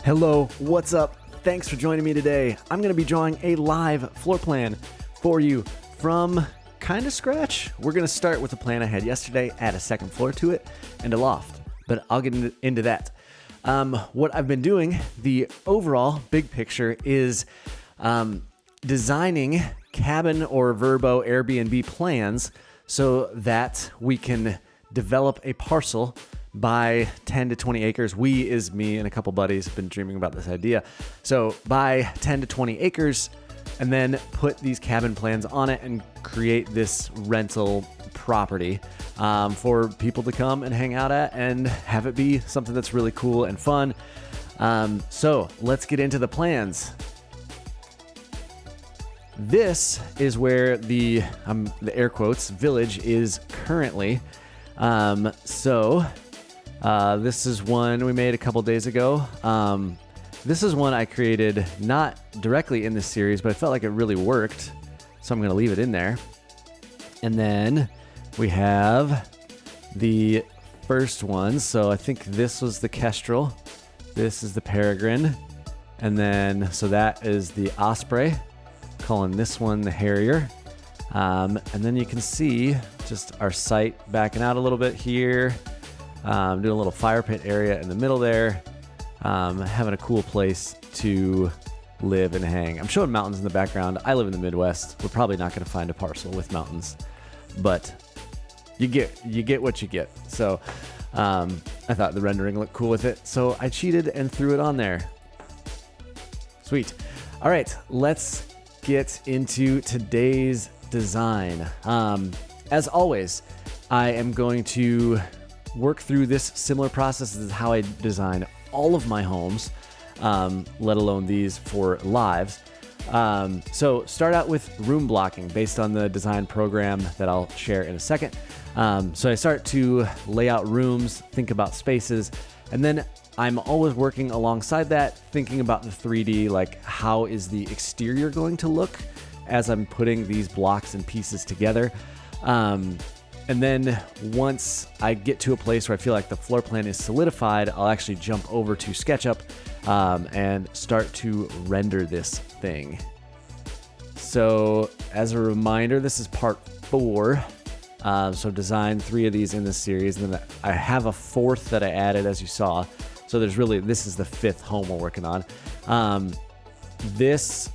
Hello, what's up? Thanks for joining me today. I'm going to be drawing a live floor plan for you from kind of scratch. We're going to start with the plan I had yesterday, add a second floor to it, and a loft, but I'll get into that. What I've been doing, the overall big picture is designing cabin or Verbo Airbnb plans so that we can develop a parcel by 10 to 20 acres. We is me and a couple buddies have been dreaming about this idea. So buy 10 to 20 acres and then put these cabin plans on it and create this rental property for people to come and hang out at and have it be something that's really cool and fun. So let's get into the plans. This is where the air quotes village is currently. This is one we made a couple days ago. This is one I created not directly in this series, but I felt like it really worked. So I'm going to leave it in there. And then we have the first one. So I think this was the kestrel. This is the peregrine. And then, so that is the osprey. Calling this one the harrier. And then you can see just our site backing out a little bit here. Doing a little fire pit area in the middle there. Having a cool place to live and hang. I'm showing mountains in the background. I live in the Midwest. We're probably not going to find a parcel with mountains, but you get what you get. So I thought the rendering looked cool with it, so I cheated and threw it on there. Sweet. All right, let's get into today's design. As always, I am going to work through this similar process. This is how I design all of my homes, let alone these for lives. So start out with room blocking based on the design program that I'll share in a second. So I start to lay out rooms, think about spaces, and then I'm always working alongside that, thinking about the 3D, like how is the exterior going to look as I'm putting these blocks and pieces together. And then once I get to a place where I feel like the floor plan is solidified, I'll actually jump over to SketchUp and start to render this thing. So as a reminder, this is part 4. So design 3 of these in this series, and then I have a 4th that I added, as you saw. So there's really, this is the 5th home we're working on. This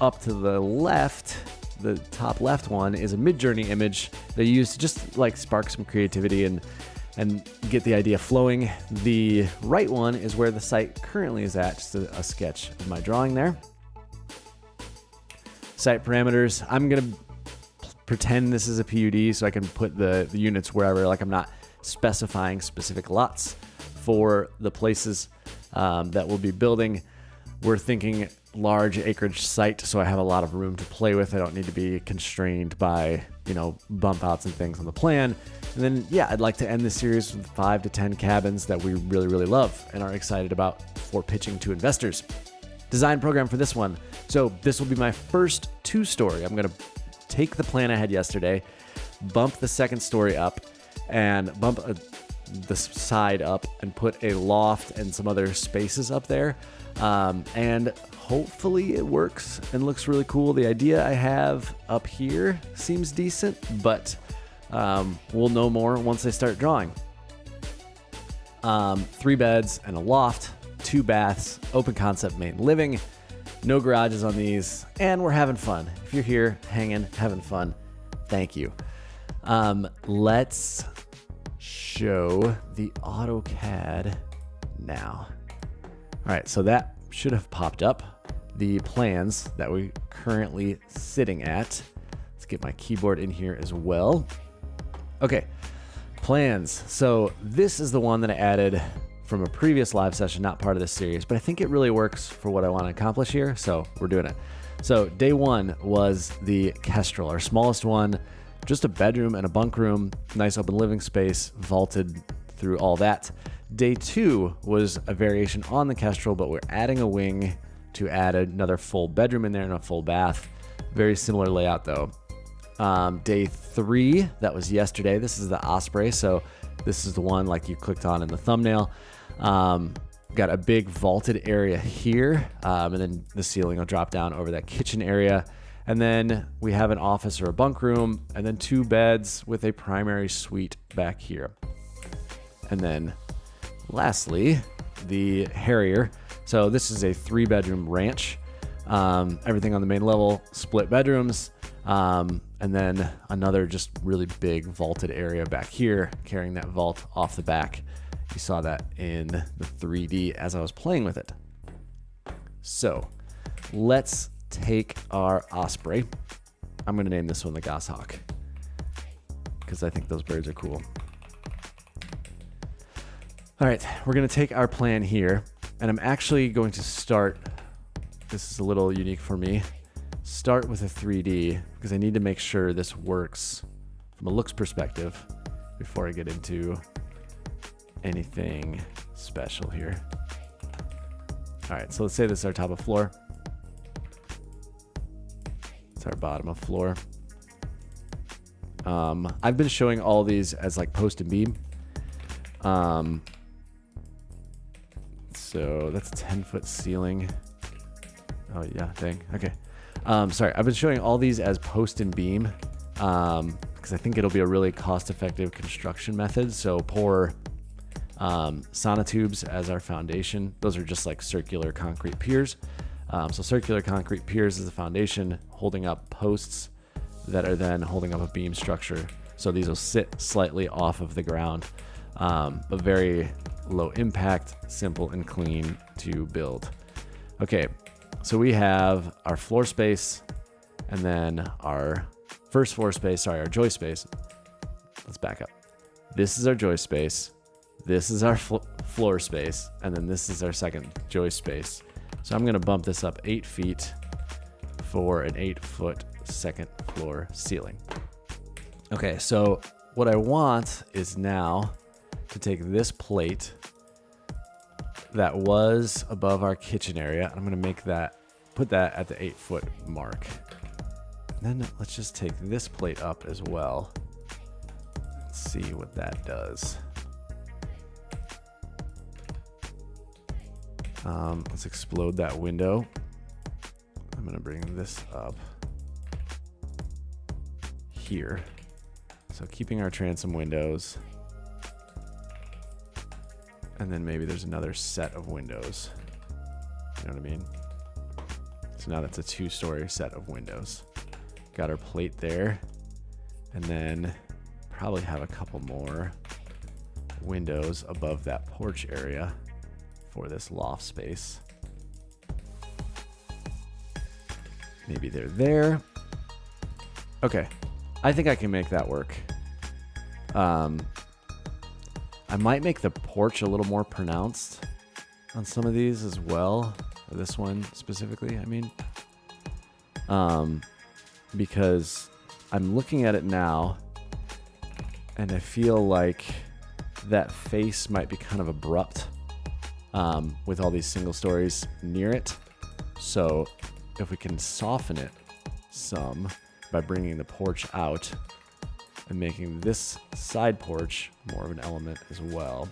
up to the left, the top left one, is a Midjourney image they use to just like spark some creativity and get the idea flowing. The right one is where the site currently is at, just a sketch of my drawing there. Site parameters, I'm gonna pretend this is a PUD so I can put the units wherever, like I'm not specifying specific lots for the places that we'll be building. We're thinking large acreage site, so I have a lot of room to play with. I don't need to be constrained by, bump outs and things on the plan. And then, yeah, I'd like to end this series with 5 to 10 cabins that we really, really love and are excited about for pitching to investors. Design program for this one. So this will be my first 2-story. I'm going to take the plan I had yesterday, bump the second story up, and bump the side up and put a loft and some other spaces up there. And hopefully it works and looks really cool. The idea I have up here seems decent, but we'll know more once I start drawing. 3 beds and a loft, 2 baths, open concept main living, no garages on these, and we're having fun. If you're here hanging, having fun, thank you. Let's show the AutoCAD now. All right, so that should have popped up, the plans that we're currently sitting at. Let's get my keyboard in here as well. Okay, plans. So this is the one that I added from a previous live session, not part of this series, but I think it really works for what I want to accomplish here, so we're doing it. So day 1 was the kestrel, our smallest one, just a bedroom and a bunk room, nice open living space, vaulted through all that. Day 2 was a variation on the kestrel, but we're adding a wing to add another full bedroom in there and a full bath. Very similar layout though. Day 3, that was yesterday. This is the osprey. So this is the one like you clicked on in the thumbnail. got a big vaulted area here, and then the ceiling will drop down over that kitchen area. And then we have an office or a bunk room, and then 2 beds with a primary suite back here. And then lastly, the Harrier. So this is a 3-bedroom ranch. Everything on the main level, split bedrooms, and then another just really big vaulted area back here, carrying that vault off the back. You saw that in the 3D as I was playing with it. So let's take our Osprey. I'm going to name this one the Goshawk because I think those birds are cool. All right, we're going to take our plan here, and I'm actually going to start, this is a little unique for me, start with a 3D because I need to make sure this works from a looks perspective before I get into anything special here. All right, so let's say this is our top of floor. It's our bottom of floor. I've been showing all these as like post and beam. So that's a 10-foot ceiling. Oh yeah, dang. Okay. Sorry, I've been showing all these as post and beam because I think it'll be a really cost-effective construction method. So pour sonotubes as our foundation. Those are just like circular concrete piers. So circular concrete piers is the foundation holding up posts that are then holding up a beam structure. So these will sit slightly off of the ground, but very low impact, simple and clean to build. Okay, so we have our floor space and then our first floor space, sorry, our joist space. Let's back up. This is our joist space. This is our floor space. And then this is our second joist space. So I'm going to bump this up 8 feet for an 8-foot second floor ceiling. Okay, so what I want is now to take this plate that was above our kitchen area. I'm going to make that, put that at the 8-foot mark. And then let's just take this plate up as well. Let's see what that does. Let's explode that window. I'm going to bring this up here. So keeping our transom windows. And then maybe there's another set of windows. You know what I mean? So now that's a 2-story set of windows. Got our plate there. And then probably have a couple more windows above that porch area for this loft space. Maybe they're there. Okay, I think I can make that work. I might make the porch a little more pronounced on some of these as well. Or this one specifically, I mean. Because I'm looking at it now and I feel like that face might be kind of abrupt with all these single stories near it. So if we can soften it some by bringing the porch out and making this side porch more of an element as well.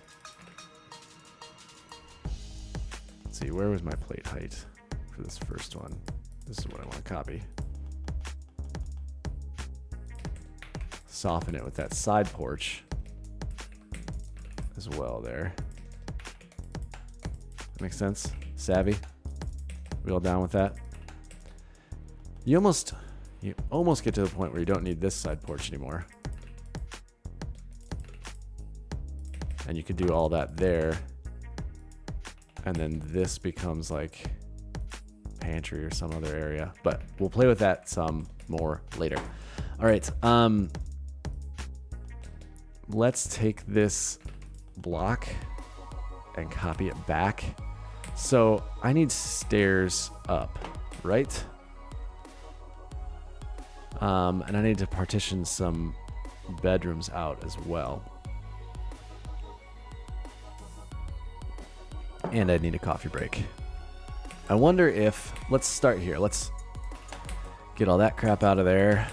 Let's see, where was my plate height for this first one? This is what I want to copy. Soften it with that side porch as well there. That makes sense? Savvy? We all down with that? You almost get to the point where you don't need this side porch anymore. And you could do all that there. And then this becomes like pantry or some other area. But we'll play with that some more later. All right. Let's take this block and copy it back. So I need stairs up, right? And I need to partition some bedrooms out as well. And I need a coffee break. I wonder if, let's start here. Let's get all that crap out of there.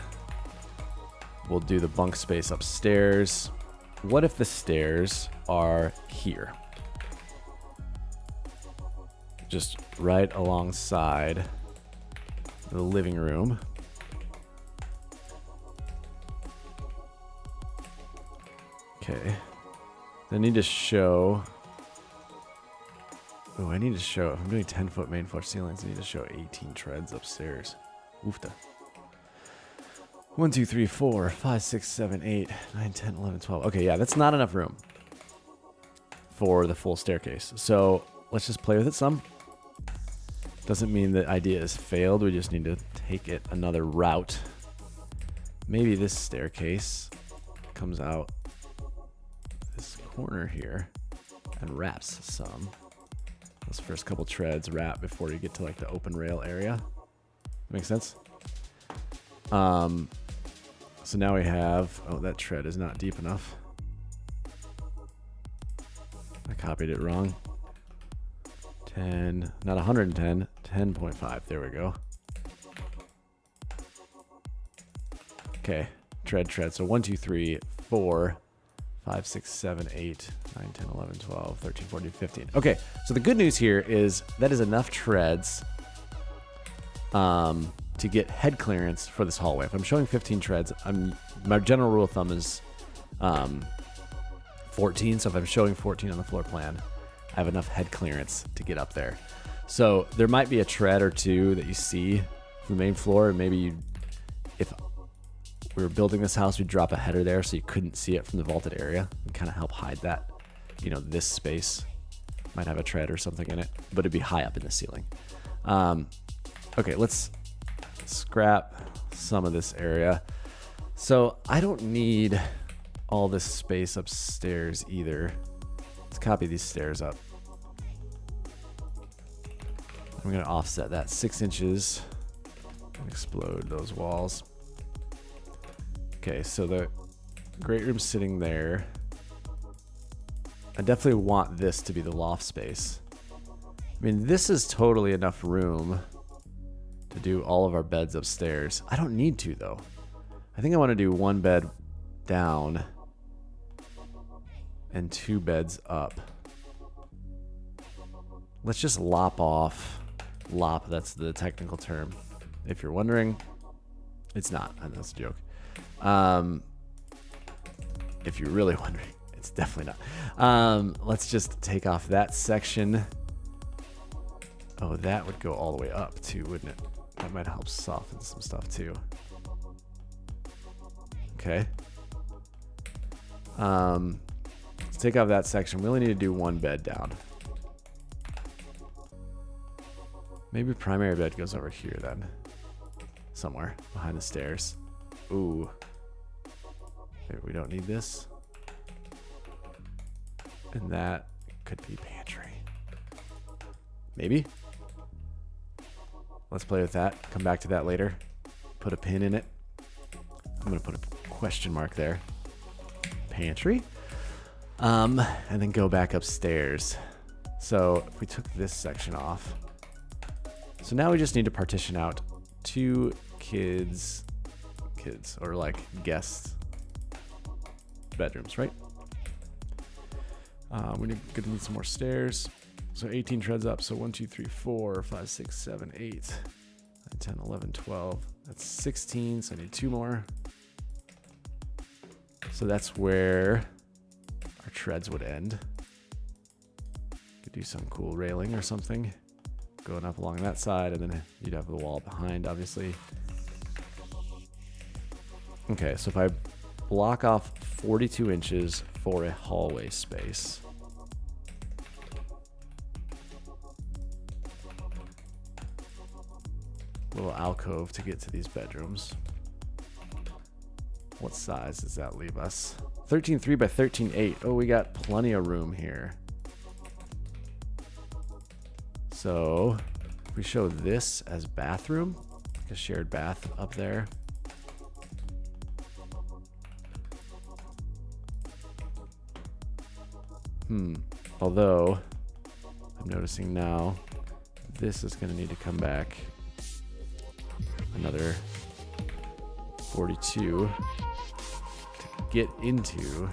We'll do the bunk space upstairs. What if the stairs are here? just right alongside the living room. Okay. I need to show. Oh, I need to show. If I'm doing 10-foot main floor ceilings, I need to show 18 treads upstairs. Oofta. 1, 2, 3, 4, 5, 6, 7, 8, 9, 10, 11, 12. Okay, yeah, that's not enough room for the full staircase. So let's just play with it some. Doesn't mean the idea is failed. We just need to take it another route. Maybe this staircase comes out this corner here and wraps some. Those first couple treads wrap before you get to like the open rail area. Makes sense? So now we have, oh, that tread is not deep enough. I copied it wrong. 10, not 110, 10.5. There we go. Okay, tread. So 1, 2, 3, 4, 5, 6, 7, 8, 9, 10, 11, 12, 13, 14, 15. Okay, so the good news here is that is enough treads to get head clearance for this hallway. If I'm showing 15 treads, my general rule of thumb is 14. So if I'm showing 14 on the floor plan, I have enough head clearance to get up there. So there might be a tread or two that you see from the main floor, and maybe if we were building this house, we'd drop a header there so you couldn't see it from the vaulted area and kind of help hide that. You know, this space might have a tread or something in it, but it'd be high up in the ceiling. Okay, let's scrap some of this area. So I don't need all this space upstairs either. Let's copy these stairs up. I'm going to offset that 6 inches and explode those walls. Okay, so the great room's sitting there. I definitely want this to be the loft space. I mean, this is totally enough room to do all of our beds upstairs. I don't need to, though. I think I want to do 1 bed down and 2 beds up. Let's just lop off. Lop, that's the technical term. If you're wondering, it's not. That's a joke. If you're really wondering, it's definitely not. Let's just take off that section. Oh, that would go all the way up too, wouldn't it? That might help soften some stuff too. Okay. Let's take off that section. We only need to do 1 bed down. Maybe primary bed goes over here then. Somewhere behind the stairs. Ooh. Maybe we don't need this. And that could be pantry. Maybe. Let's play with that. Come back to that later. Put a pin in it. I'm going to put a question mark there. Pantry. And then go back upstairs. So if we took this section off. So now we just need to partition out 2 kids or like guest bedrooms, right? We're gonna need some more stairs. So 18 treads up. So 1, 2, 3, 4, 5, 6, 7, 8, 9, 10, 11, 12. That's 16. So I need 2 more. So that's where our treads would end. Could do some cool railing or something going up along that side, and then you'd have the wall behind, obviously. Okay, so if I block off 42 inches for a hallway space, little alcove to get to these bedrooms. What size does that leave us? 13.3 by 13.8. Oh, we got plenty of room here. So if we show this as bathroom, like a shared bath up there. Although I'm noticing now this is going to need to come back another 42 to get into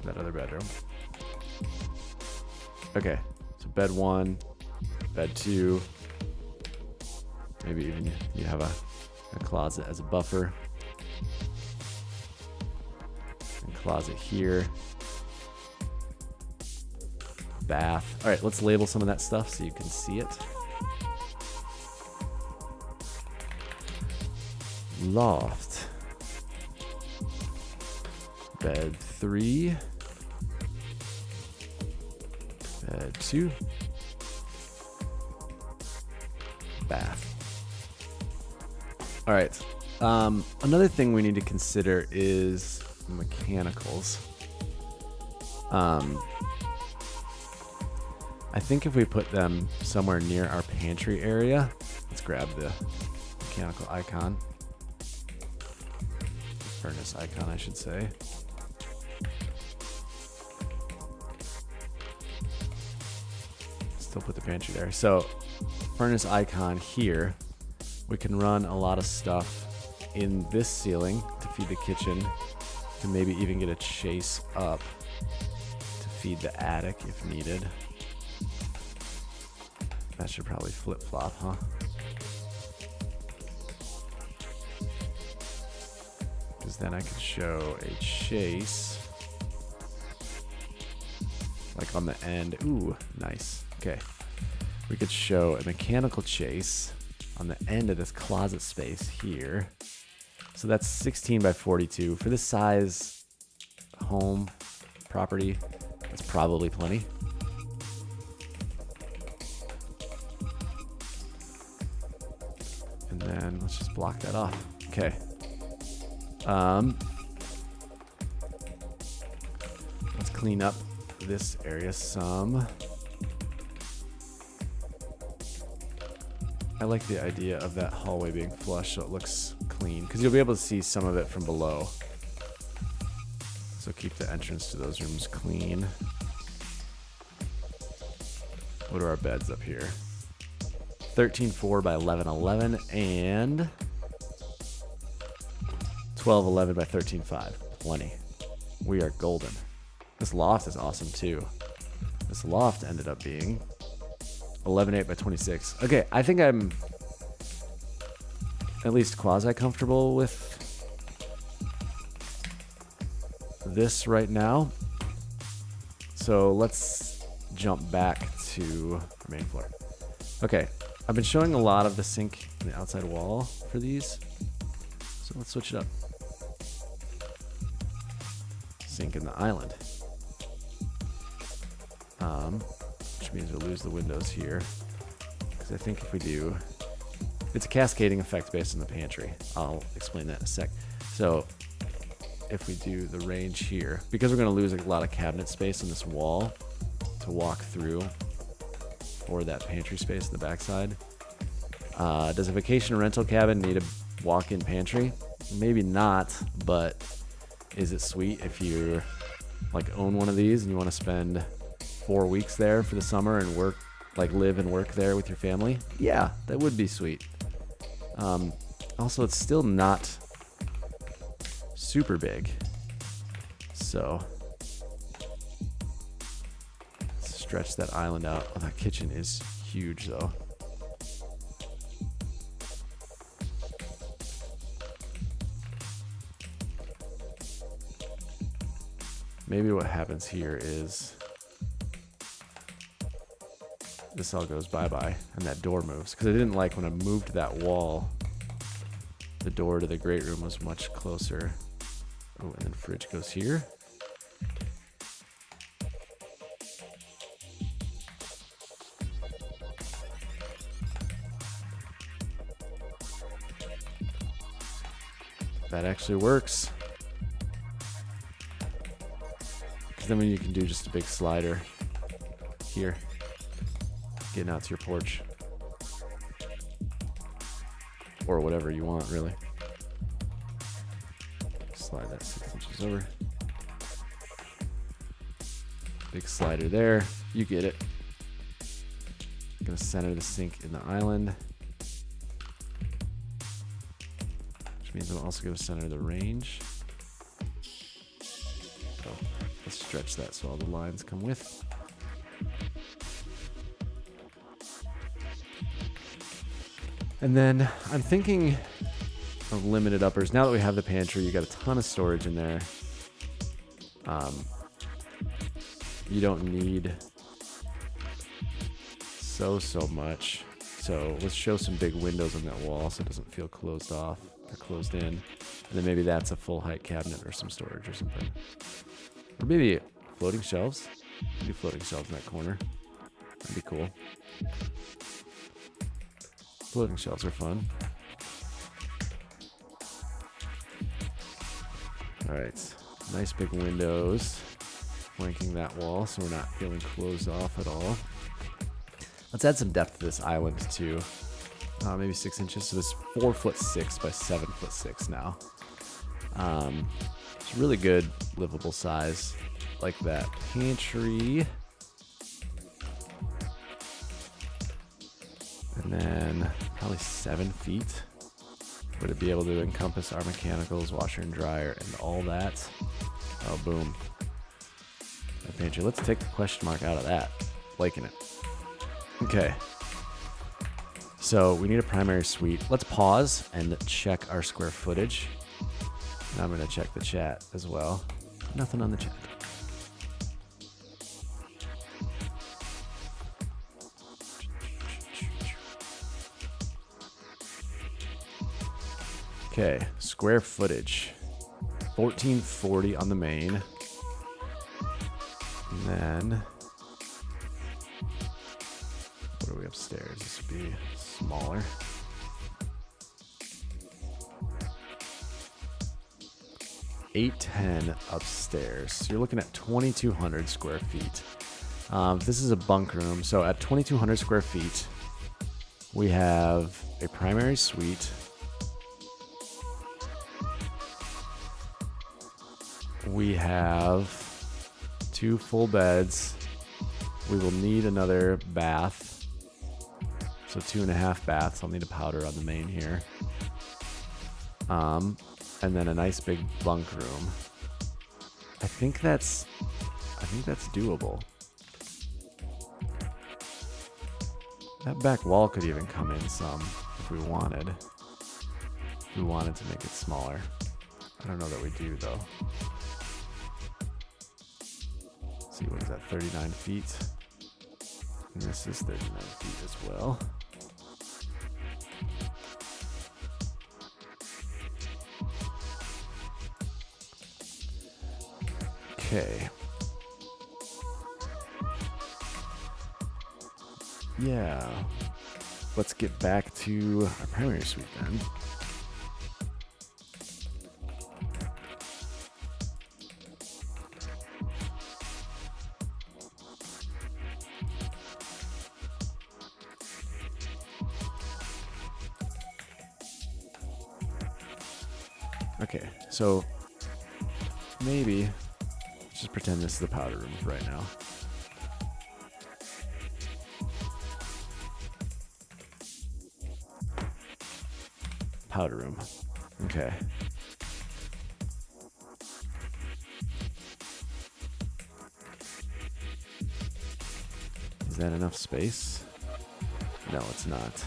that other bedroom. Okay, So bed 1, bed 2. Maybe even you have a closet as a buffer. And closet here. Bath. All right, let's label some of that stuff so you can see it. Loft. Bed 3. Bed 2. Bath. All right. Another thing we need to consider is mechanicals. I think if we put them somewhere near our pantry area, let's grab the mechanical icon. Furnace icon, I should say. Still put the pantry there. So, furnace icon here, we can run a lot of stuff in this ceiling to feed the kitchen, to maybe even get a chase up to feed the attic if needed. That should probably flip-flop, huh? Because then I could show a chase like on the end. Ooh, nice. Okay. We could show a mechanical chase on the end of this closet space here. So that's 16 by 42. For this size home property, that's probably plenty. And then let's just block that off. Okay. Let's clean up this area some. I like the idea of that hallway being flush so it looks clean, because you'll be able to see some of it from below. So keep the entrance to those rooms clean. What are our beds up here? 13.4 by 11.11 and 12.11 by 13.5. Plenty. We are golden. This loft is awesome too. This loft ended up being 11.8 by 26. Okay, I think I'm at least quasi-comfortable with this right now. So let's jump back to the main floor. Okay, I've been showing a lot of the sink in the outside wall for these. So let's switch it up. Sink in the island. Which means we'll lose the windows here. Because I think if we do, it's a cascading effect based on the pantry. I'll explain that in a sec. So if we do the range here, because we're going to lose a lot of cabinet space on this wall to walk through for that pantry space in the backside. Does a vacation rental cabin need a walk-in pantry? Maybe not, but is it sweet if you like own one of these and you want to spend 4 weeks there for the summer and work, like live and work there with your family? Yeah, that would be sweet. Also, it's still not super big. So stretch that island out. Oh, that kitchen is huge though. Maybe what happens here is this all goes bye-bye and that door moves. Because I didn't like when I moved that wall, the door to the great room was much closer. Oh, and then fridge goes here. That actually works. Because then you can do just a big slider here, getting out to your porch. Or whatever you want, really. Slide that 6 inches over. Big slider there. You get it. Gonna center the sink in the island. Which means I'm also gonna center the range. So let's stretch that so all the lines come with. And then I'm thinking of limited uppers. Now that we have the pantry, you got a ton of storage in there. You don't need so much. So let's show some big windows on that wall so it doesn't feel closed off or closed in. And then maybe that's a full height cabinet or some storage or something. Or maybe floating shelves. Maybe floating shelves in that corner. That'd be cool. Floating shelves are fun. Alright, nice big windows flanking that wall so we're not feeling closed off at all. Let's add some depth to this island too. Maybe 6 inches, so it's 4'6" by 7'6" now. It's a really good livable size. Like that pantry. And then probably 7 feet. Would it be able to encompass our mechanicals, washer and dryer, and all that? Oh, boom. That pantry. Let's take the question mark out of that. Liking it. Okay. So we need a primary suite. Let's pause and check our square footage. Now I'm going to check the chat as well. Nothing on the chat. Okay, square footage. 1440 on the main. And then, what are we upstairs? This would be smaller. $810 upstairs. So you're looking at 2,200 square feet. This is a bunk room. So at 2,200 square feet, we have a primary suite. We have 2 full beds. We will need another bath. So 2.5 baths. I'll need a powder on the main here. And then a nice big bunk room. I think that's doable. That back wall could even come in some if we wanted. If we wanted to make it smaller. I don't know that we do though. Let's see, what is that? 39 feet. And this is 39 feet as well. Okay. Yeah. Let's get back to our primary suite then. Okay, so maybe just pretend this is the powder room right now. Powder room. Okay. Is that enough space? No, it's not.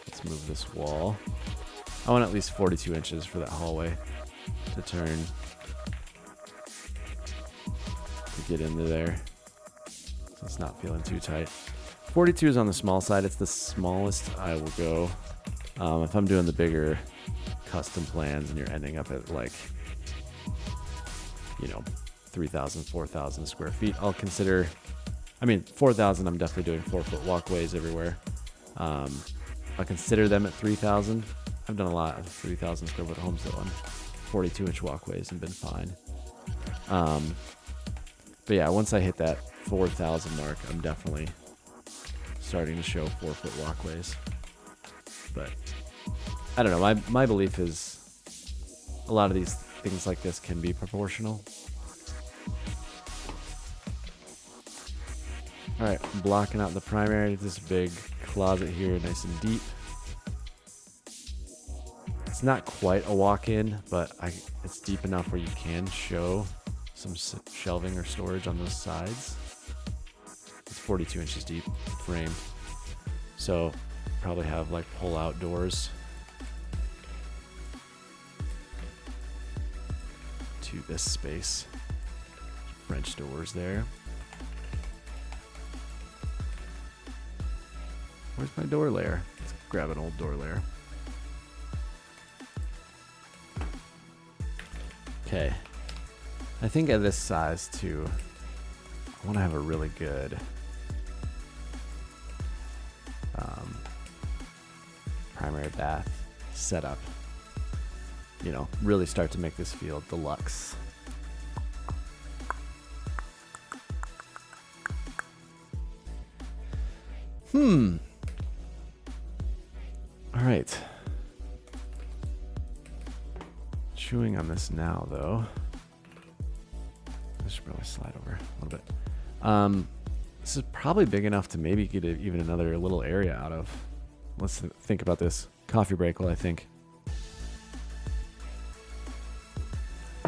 Let's move this wall. I want at least 42 inches for that hallway to turn. To get into there. So it's not feeling too tight. 42 is on the small side. It's the smallest I will go. If I'm doing the bigger custom plans and you're ending up at like, 3,000, 4,000 square feet, I'll consider, 4,000, I'm definitely doing 4-foot walkways everywhere. I'll consider them at 3,000. I've done a lot of 3,000 square foot homes that on 42-inch walkways and been fine. But yeah, once I hit that 4,000 mark, I'm definitely starting to show 4-foot walkways. But I don't know. My belief is a lot of these things like this can be proportional. All right, I'm blocking out the primary. This big closet here, nice and deep. It's not quite a walk-in, but it's deep enough where you can show some shelving or storage on those sides. It's 42 inches deep, framed. So Probably have like pull-out doors to this space. French doors there. Where's my door layer? Let's grab an old door layer. Okay. I think at this size too, I want to have a really good primary bath setup. You know, really start to make this feel deluxe. All right. Chewing on this now, though. I should probably slide over a little bit. This is probably big enough to maybe get even another little area out of. Let's think about this. Coffee break while I think.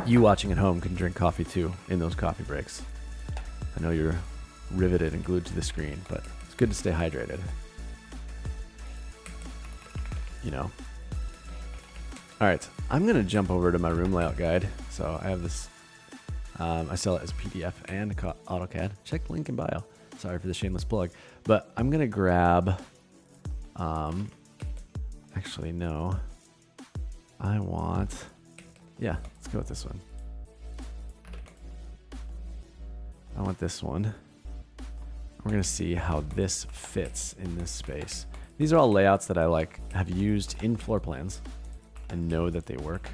You watching at home can drink coffee too in those coffee breaks. I know you're riveted and glued to the screen, but it's good to stay hydrated. You know. All right, I'm gonna jump over to my room layout guide. So I have this, I sell it as PDF and AutoCAD. Check the link in bio. Sorry for the shameless plug, but I'm gonna grab, actually no, yeah, let's go with this one. I want this one. We're gonna see how this fits in this space. These are all layouts that I have used in floor plans and know that they work.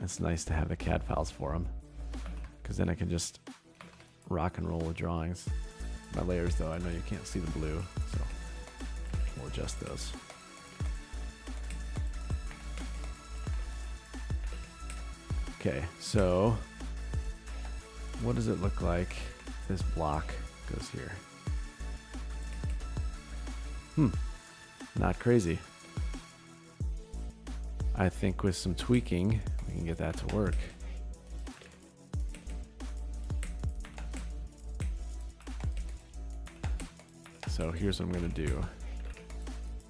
It's nice to have the CAD files for them because then I can just rock and roll with drawings. My layers though, I know you can't see the blue, so we'll adjust those. Okay, so what does it look like if this block goes here? Not crazy. I think with some tweaking, we can get that to work. So here's what I'm gonna do.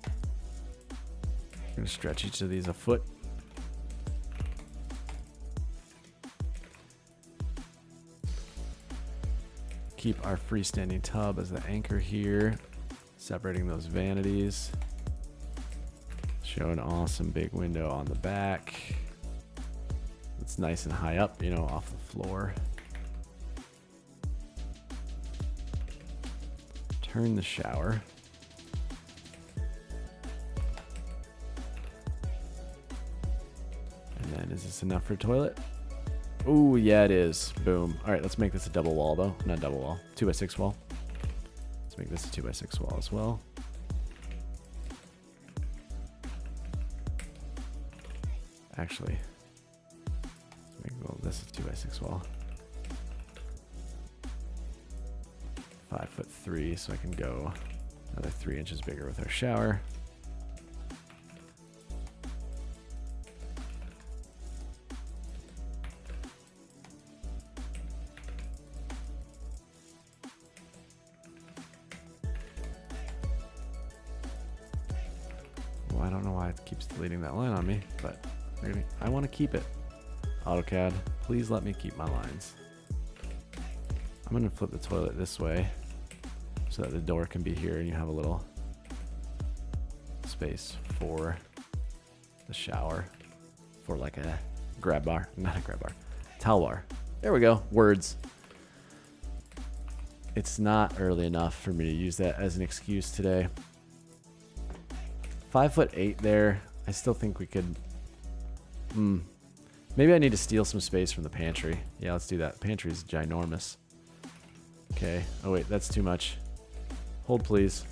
I'm gonna stretch each of these a foot. Keep our freestanding tub as the anchor here, separating those vanities. Show an awesome big window on the back. It's nice and high up, you know, off the floor. Turn the shower. And then is this enough for a toilet? Oh, yeah, it is. Boom. All right, let's make this a double wall, though. Not double wall. 2x6 wall. Let's make this a 2x6 wall as well. Actually, let's make this a 2x6 wall. 5'3", so I can go another 3 inches bigger with our shower. Well, I don't know why it keeps deleting that line on me, but maybe I want to keep it. AutoCAD, please let me keep my lines. I'm going to flip the toilet this way so that the door can be here and you have a little space for the shower, for like a grab bar, not a grab bar, towel bar. There we go, words. It's not early enough for me to use that as an excuse today. 5'8" there. I still think we could, maybe I need to steal some space from the pantry. Yeah, let's do that. Pantry's ginormous. Okay. Oh wait, that's too much. Hold please.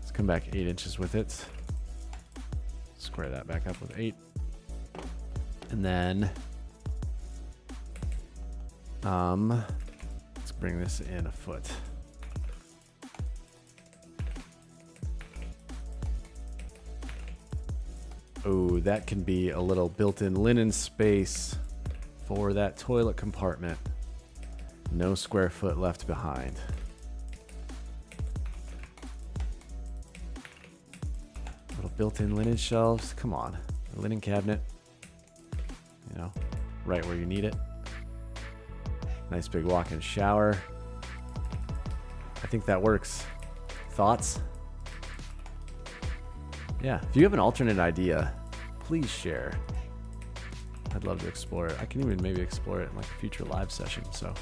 Let's come back 8 inches with it. Square that back up with 8. And then let's bring this in a foot. Oh, that can be a little built-in linen space for that toilet compartment. No square foot left behind. built-in linen shelves. Come on, a linen cabinet. You know, right where you need it. Nice big walk-in shower. I think that works. Thoughts? Yeah, if you have an alternate idea, please share. I'd love to explore it. I can even maybe explore it in like a future live session. So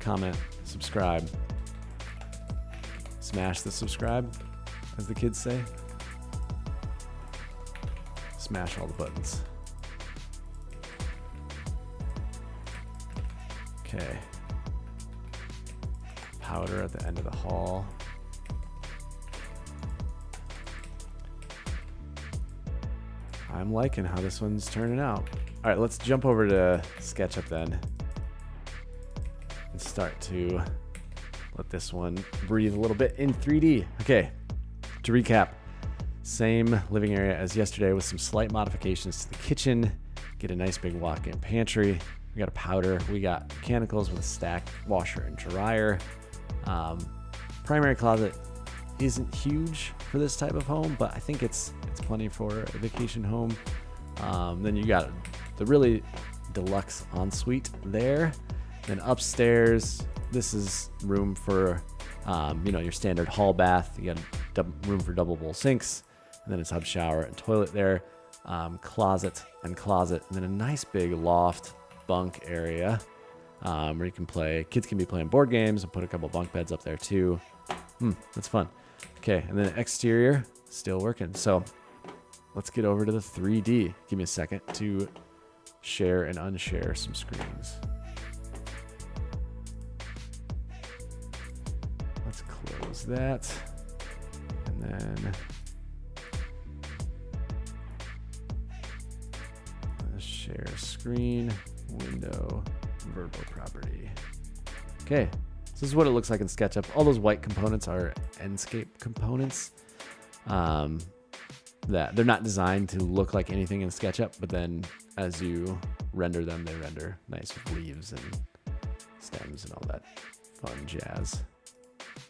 comment, subscribe, smash the subscribe, as the kids say. Smash all the buttons. Okay. Powder at the end of the hall. I'm liking how this one's turning out. All right, let's jump over to SketchUp then and start to let this one breathe a little bit in 3D. Okay, to recap, same living area as yesterday with some slight modifications to the kitchen. Get a nice big walk-in pantry. We got a powder. We got mechanicals with a stacked washer and dryer. Primary closet isn't huge for this type of home, but I think it's plenty for a vacation home. Then you got the really deluxe ensuite there. Then upstairs, this is room for your standard hall bath. You got room for double bowl sinks, and then a tub shower and toilet there. Closet and closet, and then a nice big loft bunk area where you can play. Kids can be playing board games and put a couple bunk beds up there too. That's fun. Okay, and then exterior, still working. So let's get over to the 3D. Give me a second to share and unshare some screens. Let's close that. And then let's share screen, window, verbo property. Okay, so this is what it looks like in SketchUp. All those white components are Enscape components. That they're not designed to look like anything in SketchUp, but then as you render them, they render nice with leaves and stems and all that fun jazz.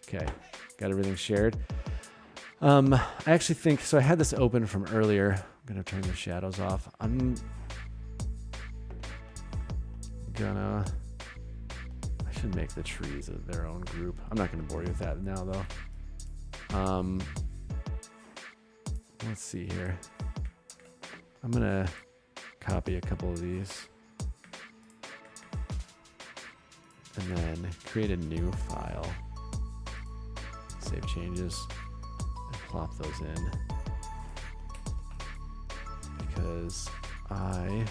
Okay, got everything shared. I actually think, so I had this open from earlier. I'm gonna turn the shadows off. I should make the trees their own group. I'm not gonna bore you with that now though. Let's see here. I'm gonna copy a couple of these and then create a new file. Save changes and plop those in because I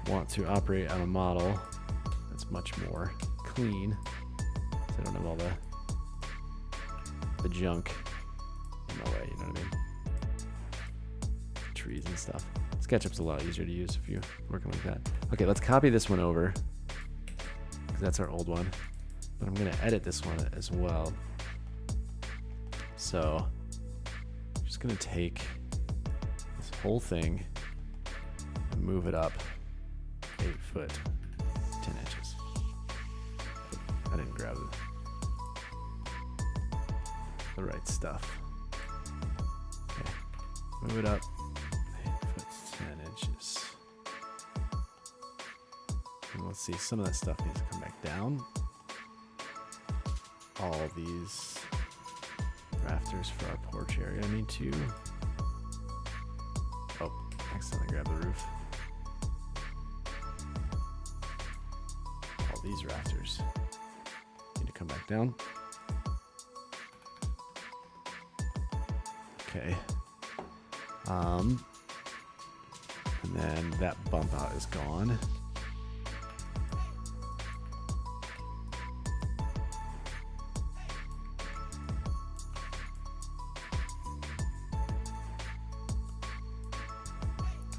want to operate on a model that's much more clean, so I don't have all the junk in my way, you know what I mean? Trees and stuff. SketchUp's a lot easier to use if you're working like that. Okay, let's copy this one over because that's our old one, but I'm gonna edit this one as well. So I'm just gonna take this whole thing and move it up 8 foot 10 inches. I didn't grab the right stuff. Okay, move it up 8 foot 10 inches. And let's see, some of that stuff needs to come back down. All these rafters for our porch area need to, accidentally grab the roof. All these rafters need to come back down. Okay. And then that bump out is gone.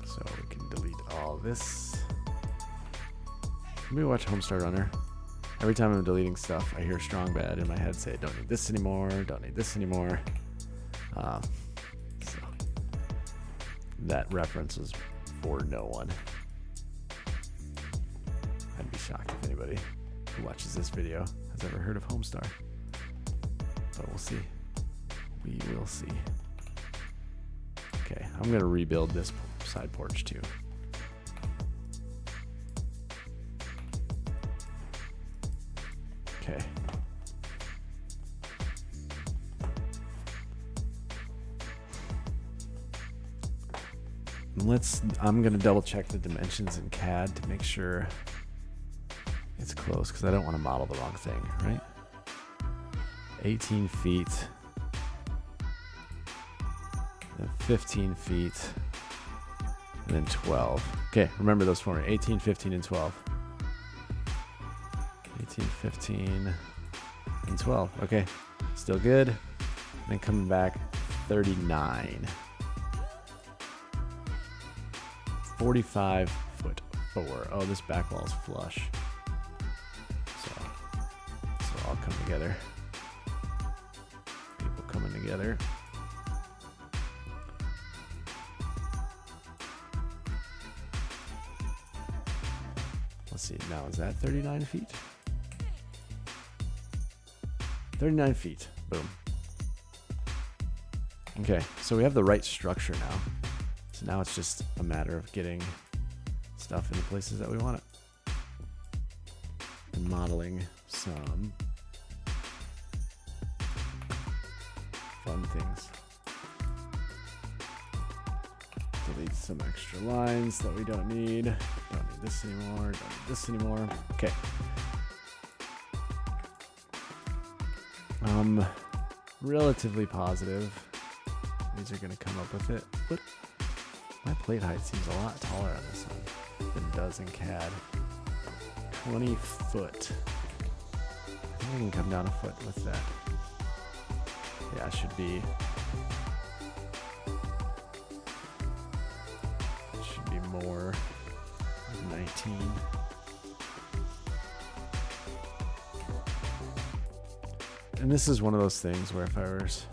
So we can delete all this. Let me watch Homestar Runner. Every time I'm deleting stuff, I hear strong bad in my head say, don't need this anymore, don't need this anymore. So that reference is for no one. I'd be shocked if anybody who watches this video has ever heard of Homestar, but we'll see. We will see. Okay, I'm gonna rebuild this side porch too. Okay. I'm gonna double check the dimensions in CAD to make sure it's close, because I don't want to model the wrong thing, right? 18 feet, then 15 feet, and then 12. Okay, remember those for me. 18, 15, and 12. 18, 15, and 12. Okay, still good. And then coming back, 39. 45 foot 4. Oh, this back wall is flush. So all come together. People coming together. Let's see, now is that 39 feet? 39 feet, boom. Okay, so we have the right structure now. So now it's just a matter of getting stuff in the places that we want it. And modeling some fun things. Delete some extra lines that we don't need. Don't need this anymore, don't need this anymore. Okay. Relatively positive these are gonna come up with it. But my plate height seems a lot taller on this one than it does in CAD. 20 foot. I think I can come down a foot with that. Yeah, it should be more like 19. And this is one of those things where if I was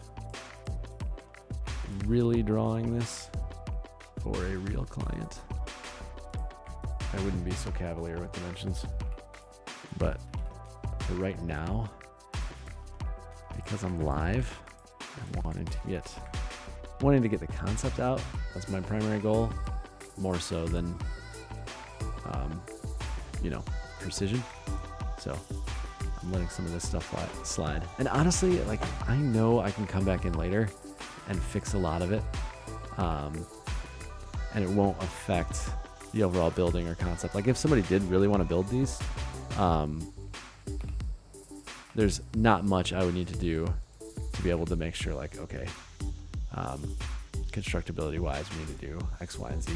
really drawing this for a real client, I wouldn't be so cavalier with dimensions. But for right now, because I'm live, I'm wanting to get the concept out. That's my primary goal, more so than precision. So I'm letting some of this stuff slide. And honestly, like, I know I can come back in later and fix a lot of it, and it won't affect the overall building or concept. Like, if somebody did really want to build these, there's not much I would need to do to be able to make sure, like, okay, constructability wise, we need to do X, Y, and Z.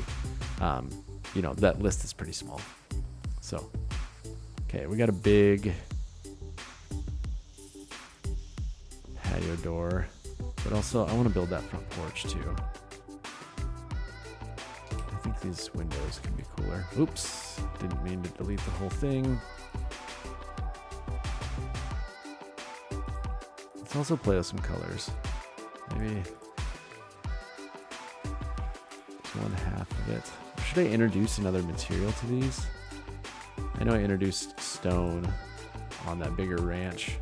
That list is pretty small. So, okay, we got a big patio door, but also I want to build that front porch too. I think these windows can be cooler. Oops, didn't mean to delete the whole thing. Let's also play with some colors. Maybe one half of it. Should I introduce another material to these? I know I introduced stone on that bigger ranch.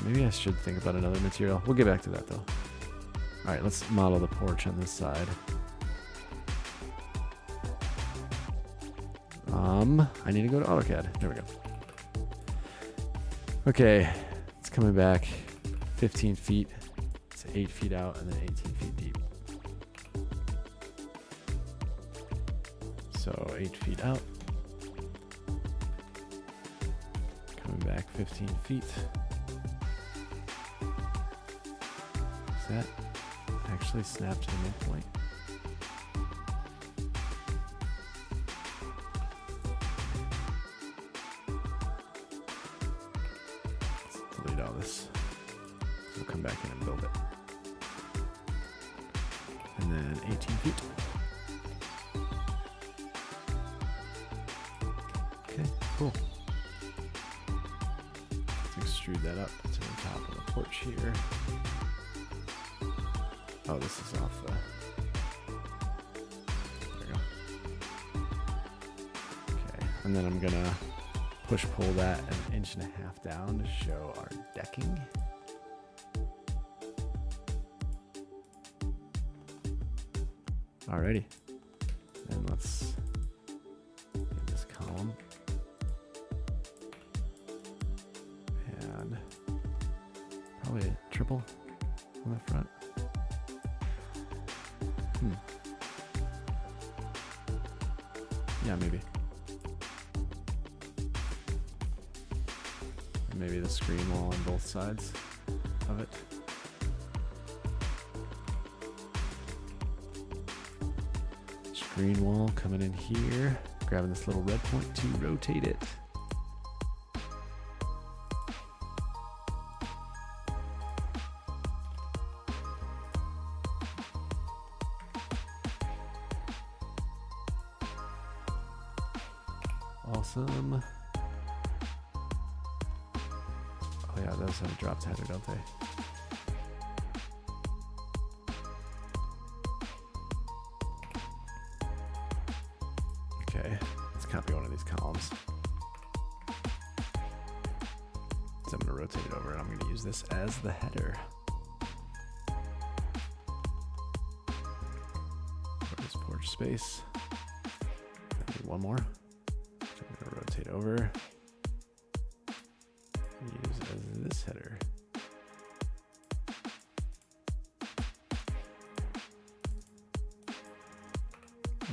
Maybe I should think about another material. We'll get back to that though. All right, let's model the porch on this side. I need to go to AutoCAD. There we go. Okay, it's coming back 15 feet. It's 8 feet out and then 18 feet deep. So 8 feet out. Coming back 15 feet. Does that actually snap to the midpoint? We'll come back in and build it. And then 18 feet. Okay, cool. Let's extrude that up to the top of the porch here. Oh, this is off the... There we go. Okay, and And then I'm gonna push pull that 1.5 inches down to show our decking. Alrighty, and let's get this column and probably a triple on the front. Yeah, maybe. And maybe the screen wall on both sides of it. Screen wall coming in here, grabbing this little red point to rotate it. Awesome. Oh yeah, those have a dropped header, don't they? Okay, let's copy one of these columns. So I'm going to rotate it over and I'm going to use this as the header. For this porch space. I need one more. So I'm going to rotate over. And use as this header.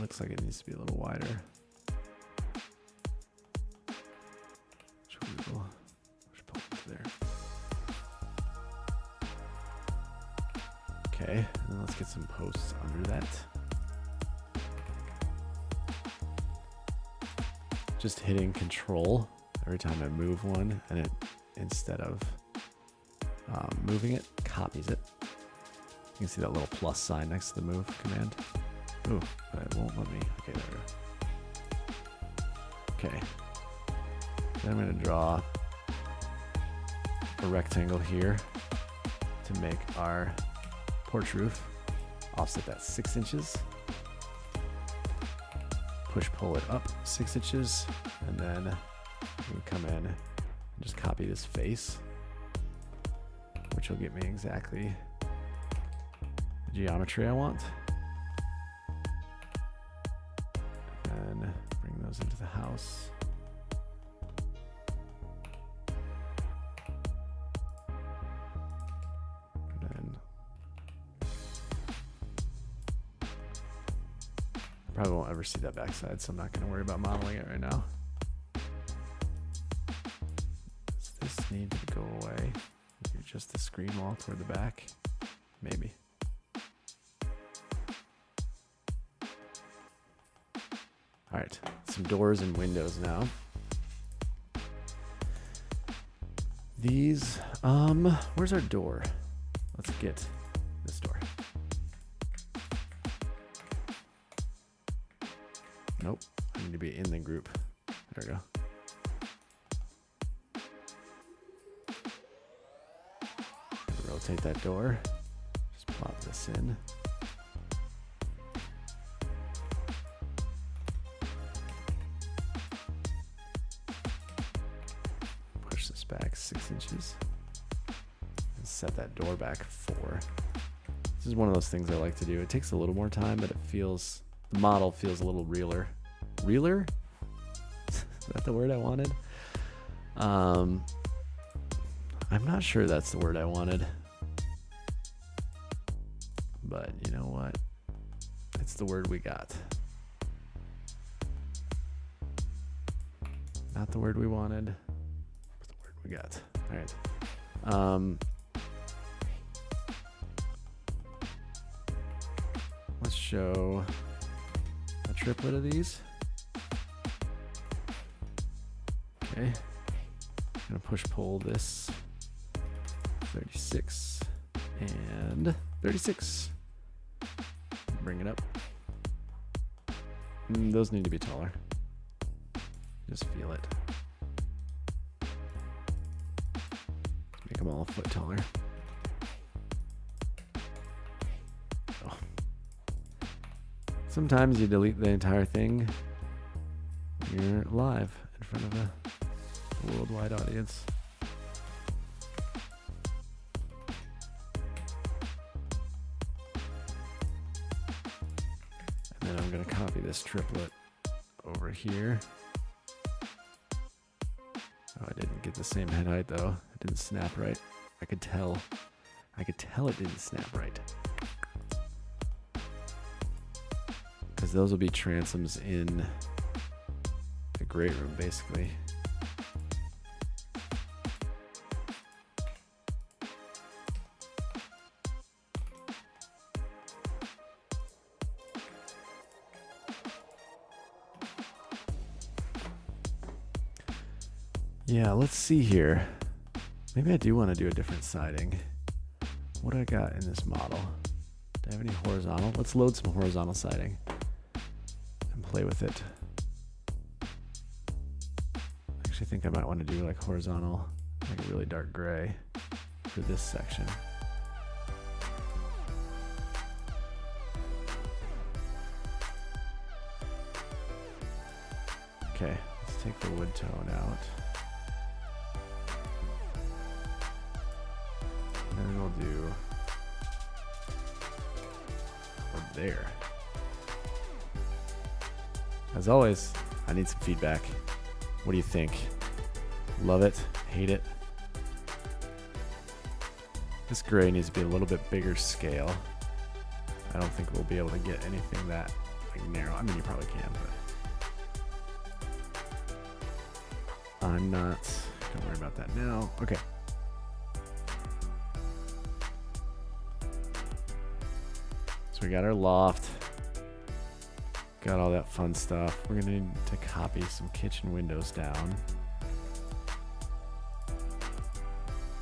Looks like it needs to be a little wider. There. Okay, and then let's get some posts under that. Just hitting Control every time I move one, and it, instead of moving it, copies it. You can see that little plus sign next to the move command. Ooh, but it won't let me. Okay, there we go. Okay. Then I'm going to draw a rectangle here to make our porch roof. Offset that 6 inches. Push pull it up 6 inches, and then we can come in and just copy this face, which will get me exactly the geometry I want. And bring those into the house. Probably won't ever see that backside, so I'm not going to worry about modeling it right now. Does this need to go away? Maybe just the screen wall toward the back? Maybe. Alright, some doors and windows now. These, where's our door? Let's get this door. Nope, I need to be in the group. There we go. Rotate that door. Just plop this in. Push this back 6 inches. And set that door back 4. This is one of those things I like to do. It takes a little more time, but it feels... The model feels a little realer. Realer? Is that the word I wanted? I'm not sure that's the word I wanted. But you know what? It's the word we got. Not the word we wanted, but the word we got. All right. Let's show a triplet of these. Okay, I'm gonna push pull this 36 and 36. Bring it up. Those need to be taller. Just feel it. Make them all a foot taller. Sometimes you delete the entire thing You're live in front of a worldwide audience. And then I'm going to copy this triplet over here. Oh, I didn't get the same head height though. It didn't snap right. I could tell it didn't snap right. Because those will be transoms in the great room, basically. Yeah, let's see here. Maybe I do want to do a different siding. What do I got in this model? Do I have any horizontal? Let's load some horizontal siding and play with it. I actually think I might want to do like horizontal, like a really dark gray for this section. Okay, let's take the wood tone out. And then we'll do over there. As always, I need some feedback. What do you think? Love it? Hate it? This gray needs to be a little bit bigger scale. I don't think we'll be able to get anything that like narrow. I mean, you probably can, but I'm not. Don't worry about that now. Okay. So we got our loft, got all that fun stuff. We're gonna need to copy some kitchen windows down.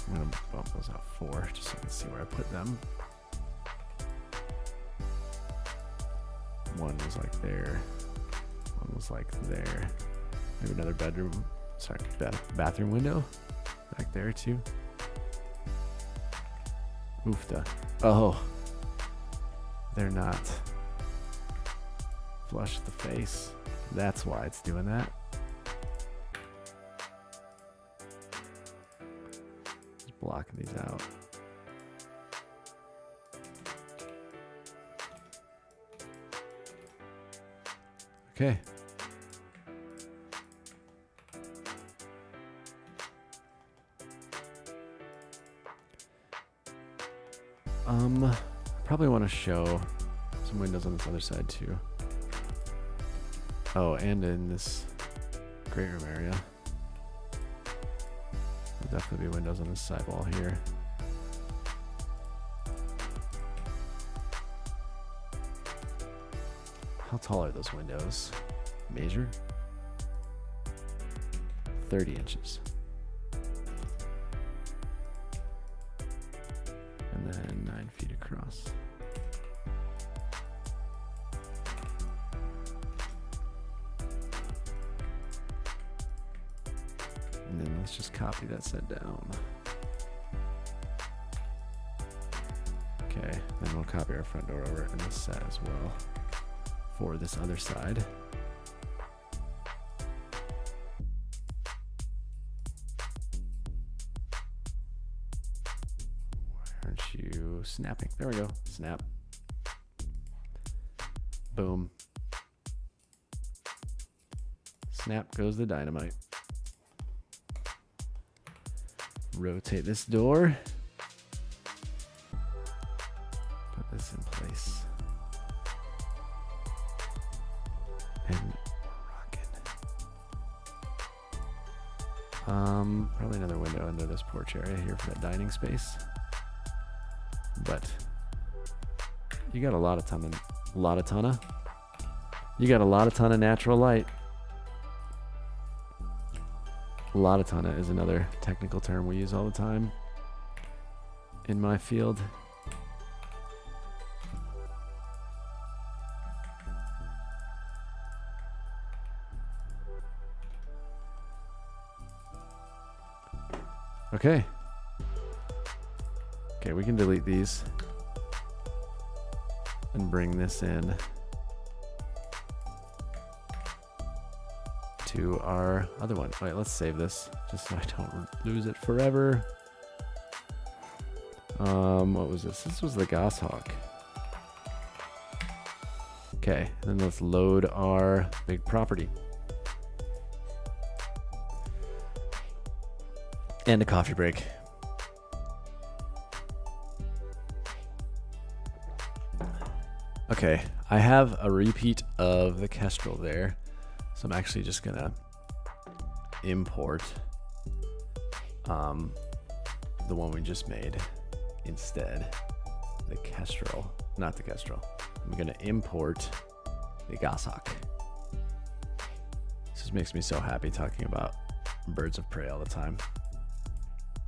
I'm gonna bump those out 4 just so I can see where I put them. One was like there, one was like there. Maybe another bedroom, sorry, bathroom window back there too. Oofta. Oh. They're not flush with the face. That's why it's doing that. Just blocking these out. Okay. Probably want to show some windows on this other side too. Oh, and in this great room area. There'll definitely be windows on this side wall here. How tall are those windows? Measure? 30 inches. And then 9 feet across. And then let's just copy that set down. Okay, then we'll copy our front door over in this set as well for this other side. Why aren't you snapping? There we go. Snap. Boom. Snap goes the dynamite. Rotate this door. Put this in place. And rockin'. Probably another window under this porch area here for that dining space. But you got a lot of ton of natural light. Lotatana is another technical term we use all the time in my field. Okay. Okay, we can delete these and bring this in. to our other one. Wait, let's save this just so I don't lose it forever. What was this? This was the goshawk. Okay, then let's load our big property. And a coffee break. Okay, I have a repeat of the kestrel there. So I'm actually just gonna import the one we just made instead. The kestrel, not the kestrel. I'm gonna import the goshawk. This just makes me so happy talking about birds of prey all the time.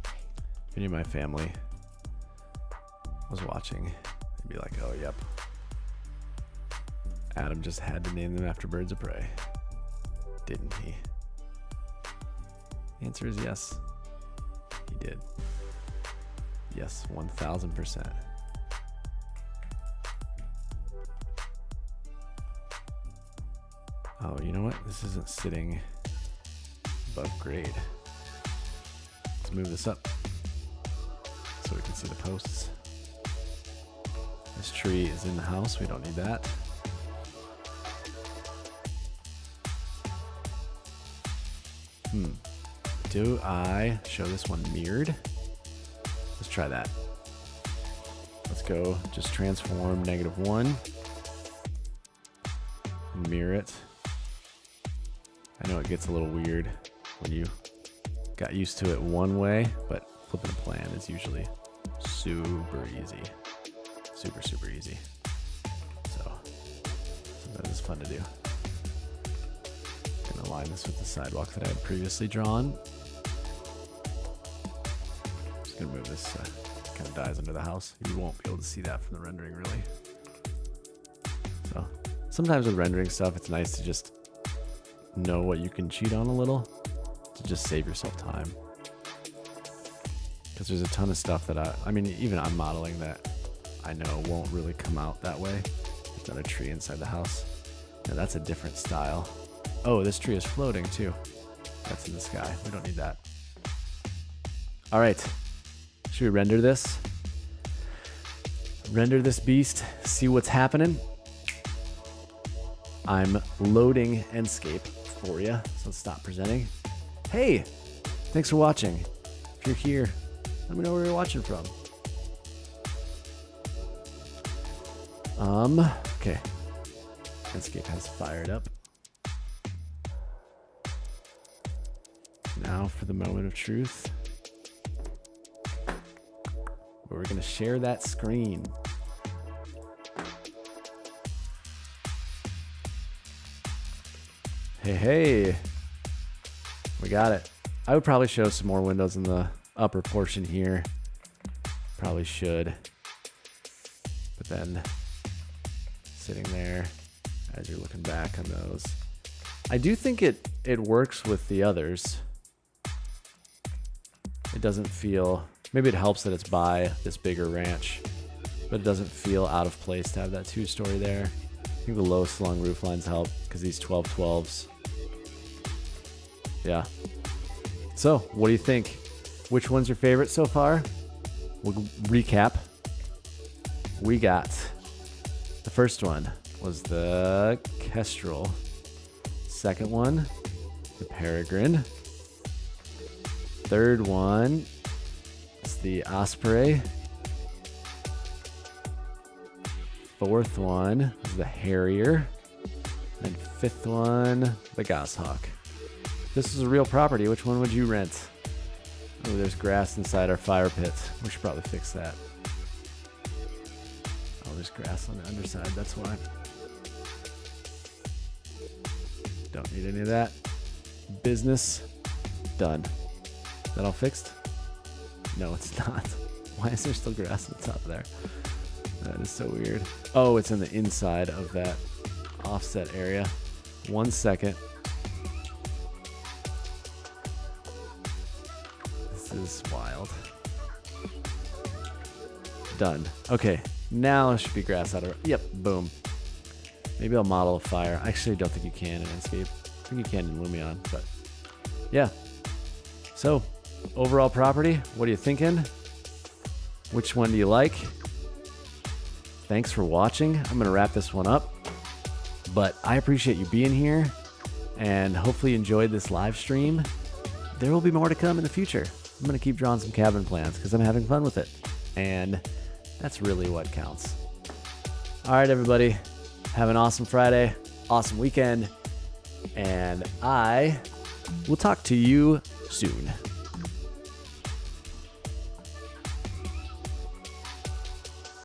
If any of my family was watching, they'd be like, oh, yep. Adam just had to name them after birds of prey, didn't he? The answer is yes. He did. Yes, 1000%. Oh, you know what? This isn't sitting above grade. Let's move this up so we can see the posts. This tree is in the house. We don't need that. Do I show this one mirrored? Let's try that. Let's go just transform -1 and mirror it. I know it gets a little weird when you got used to it one way, but flipping a plan is usually super easy. Super, super easy. So that is fun to do. Gonna align this with the sidewalk that I had previously drawn. Just gonna move this, kind of dies under the house. You won't be able to see that from the rendering really. So sometimes with rendering stuff, it's nice to just know what you can cheat on a little to just save yourself time. Because there's a ton of stuff that I mean, even I'm modeling that I know won't really come out that way. I've done a tree inside the house. Now that's a different style. Oh, this tree is floating too. That's in the sky. We don't need that. All right. Should we render this? Render this beast, see what's happening. I'm loading Enscape for you, so let's stop presenting. Hey, thanks for watching. If you're here, let me know where you're watching from. Okay. Enscape has fired up. Now for the moment of truth, where we're gonna share that screen. Hey, we got it. I would probably show some more windows in the upper portion here. Probably should. But then sitting there as you're looking back on those. I do think it works with the others. It doesn't feel, maybe it helps that it's by this bigger ranch, but it doesn't feel out of place to have that 2-story there. I think the low slung roof lines help because these 1212s. Yeah. So, what do you think? Which one's your favorite so far? We'll recap. We got the first one was the kestrel. Second one, the peregrine. Third one is the osprey. Fourth one is the harrier. And fifth one, the goshawk. If this is a real property, which one would you rent? Oh, there's grass inside our fire pit. We should probably fix that. Oh, there's grass on the underside, that's why. Don't need any of that. Business done. Is that all fixed? No, it's not. Why is there still grass on the top there? That is so weird. Oh, it's in the inside of that offset area. 1 second. This is wild. Done. Okay, now it should be grass out of it. Yep, boom. Maybe I'll model a fire. Actually, I don't think you can in Enscape. think you can in Lumion, but yeah. So, overall property, what are you thinking? Which one do you like? Thanks for watching. I'm going to wrap this one up, but I appreciate you being here and hopefully you enjoyed this live stream. There will be more to come in the future. I'm going to keep drawing some cabin plans because I'm having fun with it, and that's really what counts. All right, everybody, have an awesome Friday, awesome weekend, and I will talk to you soon.